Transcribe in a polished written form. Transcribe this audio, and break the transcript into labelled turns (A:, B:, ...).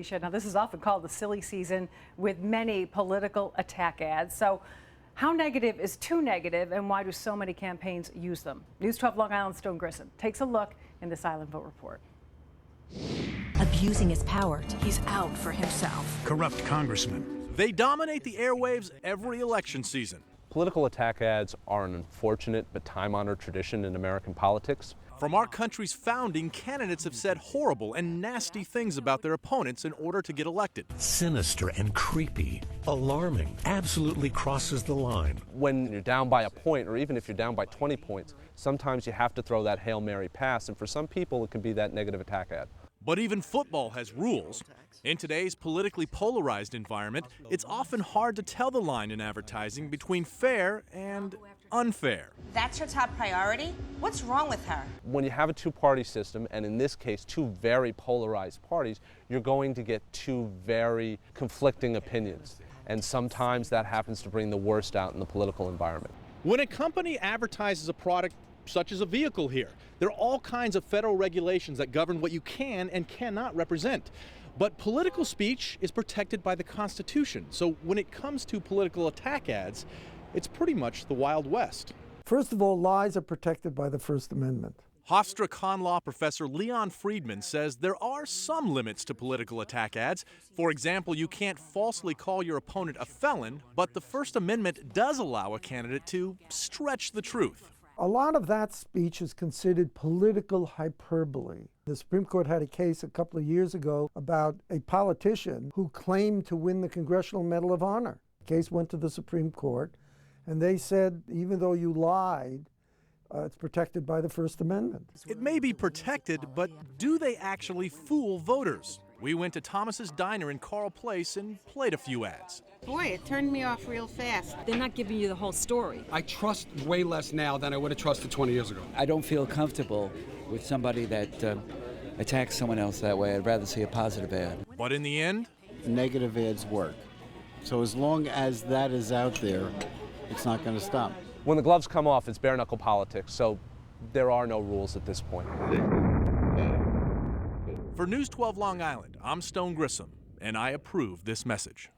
A: Now, this is often called the silly season with many political attack ads. So how negative is too negative, and why do so many campaigns use them? News 12 Long Island's Stone Grissom takes a look in this Island Vote Report.
B: Abusing his power.
C: He's out for himself.
D: Corrupt congressman.
E: They dominate the airwaves every election season.
F: Political attack ads are an unfortunate but time-honored tradition in American politics.
E: From our country's founding, candidates have said horrible and nasty things about their opponents in order to get elected.
D: Sinister and creepy, alarming, absolutely crosses the line.
F: When you're down by a point, or even if you're down by 20 points, sometimes you have to throw that Hail Mary pass, and for some people it can be that negative attack ad.
E: But even football has rules. In today's politically polarized environment, it's often hard to tell the line in advertising between fair and unfair.
G: That's her top priority? What's wrong with her?
F: When you have a two-party system, and in this case two very polarized parties, you're going to get two very conflicting opinions. And sometimes that happens to bring the worst out in the political environment.
E: When a company advertises a product such as a vehicle here, there are all kinds of federal regulations that govern what you can and cannot represent. But political speech is protected by the Constitution. So when it comes to political attack ads, it's pretty much the Wild West.
H: First of all, lies are protected by the First Amendment.
E: Hofstra con law professor Leon Friedman says there are some limits to political attack ads. For example, you can't falsely call your opponent a felon, but the First Amendment does allow a candidate to stretch the truth.
H: A lot of that speech is considered political hyperbole. The Supreme Court had a case a couple of years ago about a politician who claimed to win the Congressional Medal of Honor. The case went to the Supreme Court, and they said, even though you lied, it's protected by the First Amendment.
E: It may be protected, but do they actually fool voters? We went to Thomas's Diner in Carl Place and played a few ads.
C: Boy, it turned me off real fast.
B: They're not giving you the whole story.
I: I trust way less now than I would have trusted 20 years ago.
J: I don't feel comfortable with somebody that attacks someone else that way. I'd rather see a positive ad.
E: But in the end,
K: negative ads work. So as long as that is out there, it's not going to stop.
F: When the gloves come off, it's bare-knuckle politics, so there are no rules at this point.
E: For News 12 Long Island, I'm Stone Grissom, and I approve this message.